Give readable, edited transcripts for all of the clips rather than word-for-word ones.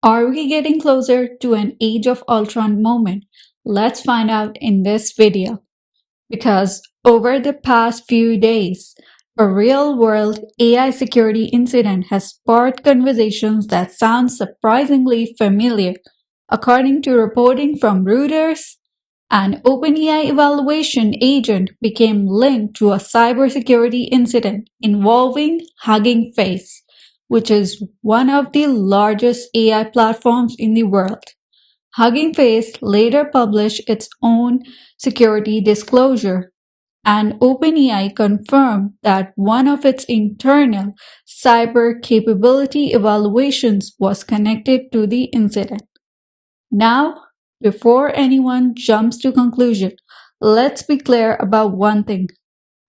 Are we getting closer to an Age of Ultron moment? Let's find out in this video. Because over the past few days, a real world AI security incident has sparked conversations that sound surprisingly familiar. According to reporting from Reuters, an OpenAI evaluation agent became linked to a cybersecurity incident involving Hugging Face, which is one of the largest AI platforms in the world. Hugging Face later published its own security disclosure, and OpenAI confirmed that one of its internal cyber capability evaluations was connected to the incident. Now, before anyone jumps to conclusion, let's be clear about one thing.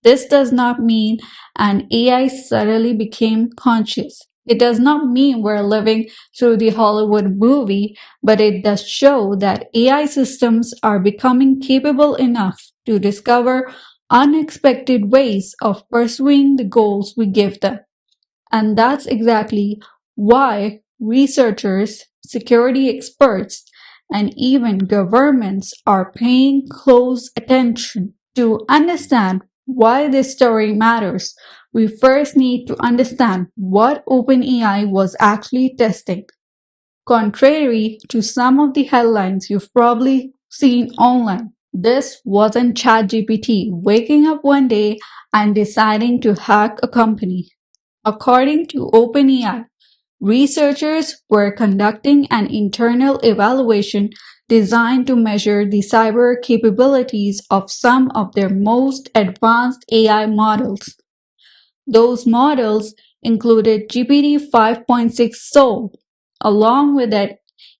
This does not mean an AI suddenly became conscious. It does not mean we're living through the Hollywood movie, but it does show that AI systems are becoming capable enough to discover unexpected ways of pursuing the goals we give them. And that's exactly why researchers, security experts, and even governments are paying close attention. To understand why this story matters, we first need to understand what OpenAI was actually testing. Contrary to some of the headlines you've probably seen online, this wasn't ChatGPT waking up one day and deciding to hack a company. According to OpenAI, researchers were conducting an internal evaluation designed to measure the cyber capabilities of some of their most advanced AI models. Those models included GPT-5.6 Sol, along with an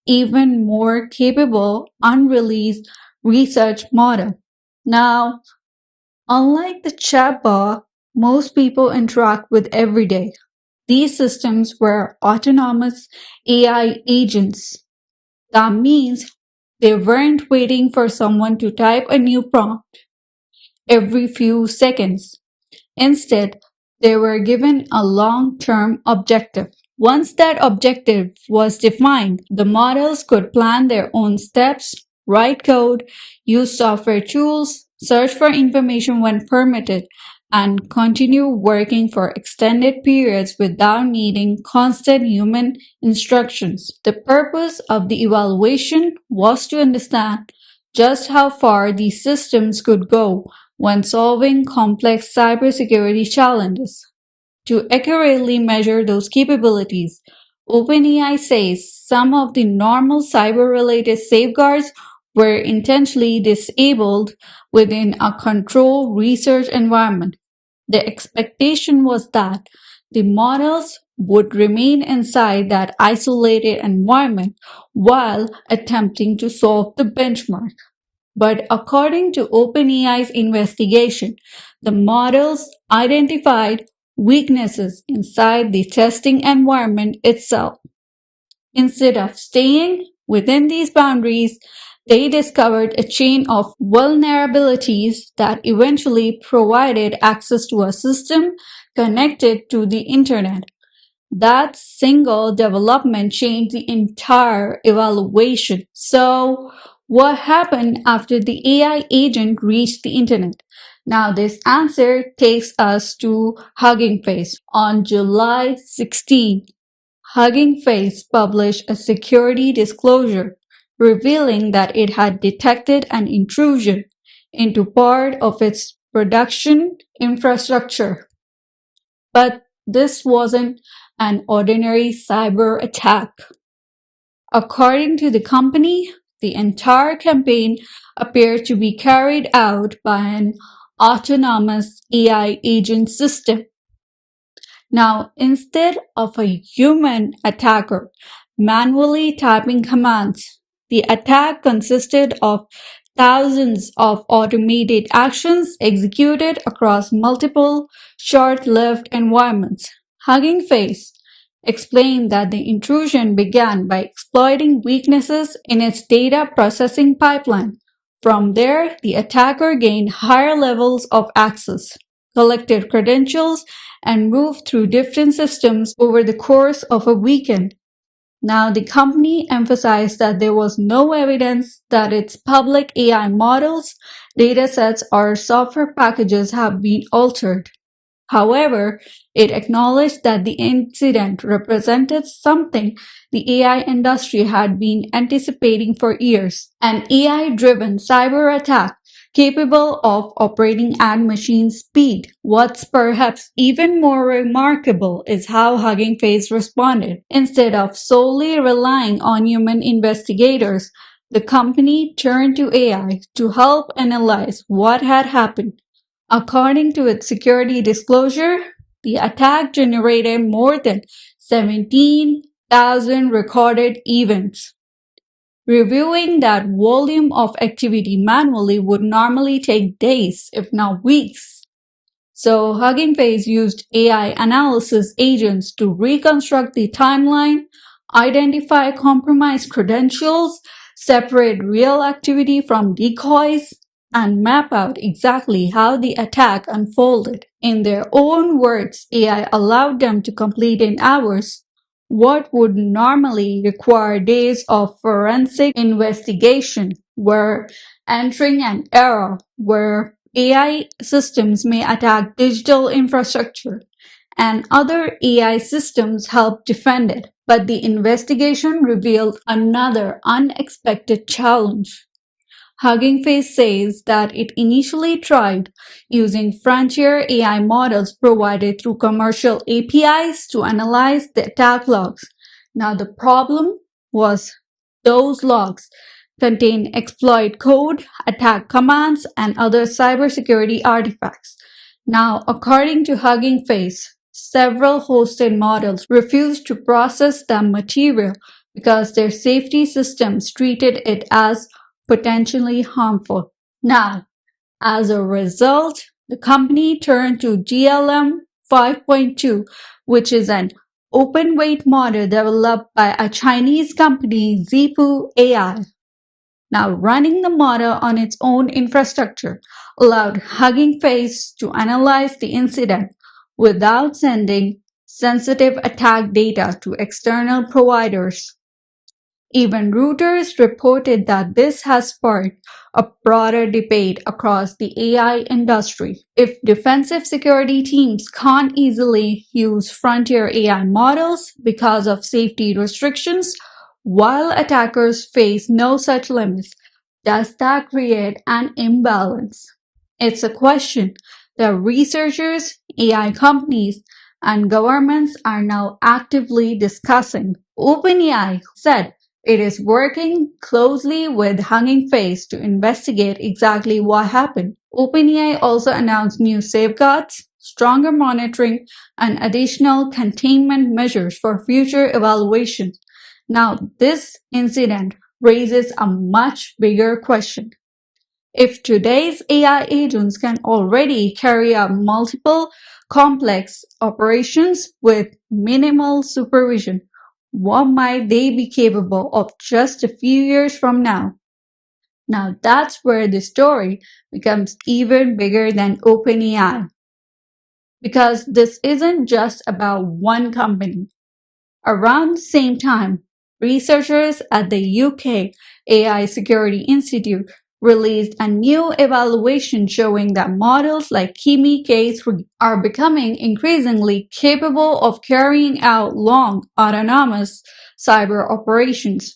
even more capable unreleased research model. Now, unlike the chatbot most people interact with every day, these systems were autonomous AI agents. That means they weren't waiting for someone to type a new prompt every few seconds. Instead, they were given a long-term objective. Once that objective was defined, the models could plan their own steps, write code, use software tools, search for information when permitted, and continue working for extended periods without needing constant human instructions. The purpose of the evaluation was to understand just how far these systems could go when solving complex cybersecurity challenges. To accurately measure those capabilities, OpenAI says some of the normal cyber-related safeguards were intentionally disabled within a controlled research environment. The expectation was that the models would remain inside that isolated environment while attempting to solve the benchmark. But according to OpenAI's investigation, the models identified weaknesses inside the testing environment itself. Instead of staying within these boundaries, they discovered a chain of vulnerabilities that eventually provided access to a system connected to the internet. That single development changed the entire evaluation. So, what happened after the AI agent reached the internet? Now, this answer takes us to Hugging Face. On July 16, Hugging Face published a security disclosure revealing that it had detected an intrusion into part of its production infrastructure. But this wasn't an ordinary cyber attack. According to the company, the entire campaign appeared to be carried out by an autonomous AI agent system. Now, instead of a human attacker manually typing commands, the attack consisted of thousands of automated actions executed across multiple short-lived environments. Hugging Face explained that the intrusion began by exploiting weaknesses in its data processing pipeline. From there, the attacker gained higher levels of access, collected credentials, and moved through different systems over the course of a weekend. Now, the company emphasized that there was no evidence that its public AI models, datasets, or software packages have been altered. However, it acknowledged that the incident represented something the AI industry had been anticipating for years, an AI-driven cyber attack capable of operating at machine speed. What's perhaps even more remarkable is how Hugging Face responded. Instead of solely relying on human investigators, the company turned to AI to help analyze what had happened. According to its security disclosure, the attack generated more than 17,000 recorded events. Reviewing that volume of activity manually would normally take days, if not weeks. So Hugging Face used AI analysis agents to reconstruct the timeline, identify compromised credentials, separate real activity from decoys, and map out exactly how the attack unfolded. In their own words, AI allowed them to complete in hours what would normally require days of forensic investigation. We're entering an era where AI systems may attack digital infrastructure and other AI systems help defend it. But the investigation revealed another unexpected challenge. Hugging Face says that it initially tried using frontier AI models provided through commercial APIs to analyze the attack logs. Now, the problem was those logs contain exploit code, attack commands, and other cybersecurity artifacts. Now, according to Hugging Face, several hosted models refused to process the material because their safety systems treated it as potentially harmful. Now, as a result, the company turned to GLM 5.2, which is an open weight model developed by a Chinese company, Zipu AI. Now, running the model on its own infrastructure allowed Hugging Face to analyze the incident without sending sensitive attack data to external providers. Even Reuters reported that this has sparked a broader debate across the AI industry. If defensive security teams can't easily use frontier AI models because of safety restrictions, while attackers face no such limits, does that create an imbalance? It's a question that researchers, AI companies, and governments are now actively discussing. OpenAI said it is working closely with Hugging Face to investigate exactly what happened. OpenAI also announced new safeguards, stronger monitoring, and additional containment measures for future evaluation. Now, this incident raises a much bigger question. If today's AI agents can already carry out multiple complex operations with minimal supervision, what might they be capable of just a few years from now? Now that's where the story becomes even bigger than OpenAI. Because this isn't just about one company. Around the same time, researchers at the UK AI Security Institute released a new evaluation showing that models like Kimi K3 are becoming increasingly capable of carrying out long, autonomous cyber operations.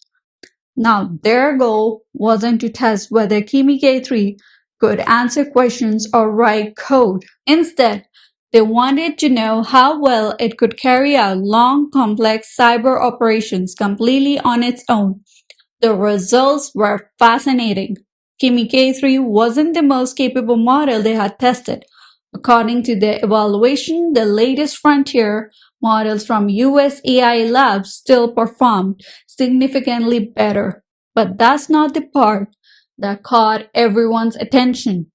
Now, their goal wasn't to test whether Kimi K3 could answer questions or write code. Instead, they wanted to know how well it could carry out long, complex cyber operations completely on its own. The results were fascinating. Kimi K3 wasn't the most capable model they had tested. According to the evaluation, the latest frontier models from US AI labs still performed significantly better. But that's not the part that caught everyone's attention.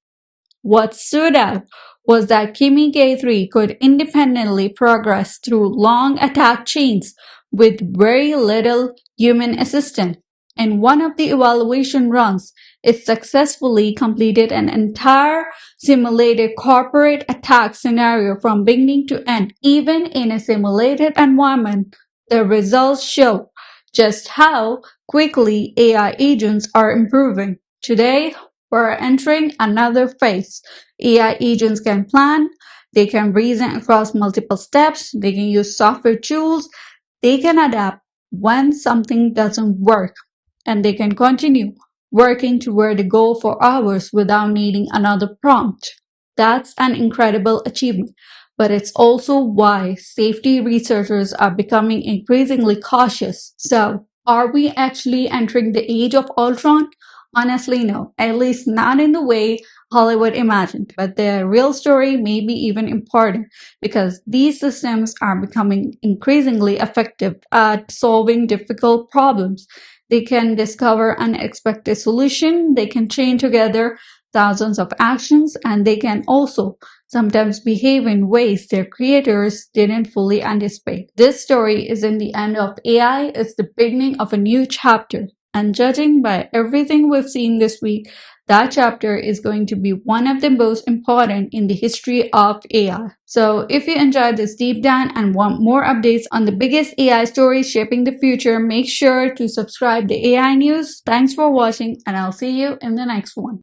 What stood out was that Kimi K3 could independently progress through long attack chains with very little human assistance. In one of the evaluation runs, it successfully completed an entire simulated corporate attack scenario from beginning to end. Even in a simulated environment, the results show just how quickly AI agents are improving. Today, we're entering another phase. AI agents can plan, they can reason across multiple steps, they can use software tools, they can adapt when something doesn't work, and they can continue working toward the goal for hours without needing another prompt. That's an incredible achievement, but it's also why safety researchers are becoming increasingly cautious. So, are we actually entering the age of Ultron? Honestly, no, at least not in the way Hollywood imagined, but the real story may be even important because these systems are becoming increasingly effective at solving difficult problems. They can discover unexpected solutions, they can chain together thousands of actions, and they can also sometimes behave in ways their creators didn't fully anticipate. This story isn't the end of AI, it's the beginning of a new chapter. And judging by everything we've seen this week, that chapter is going to be one of the most important in the history of AI. So, if you enjoyed this deep dive and want more updates on the biggest AI stories shaping the future, make sure to subscribe to AI News. Thanks for watching, and I'll see you in the next one.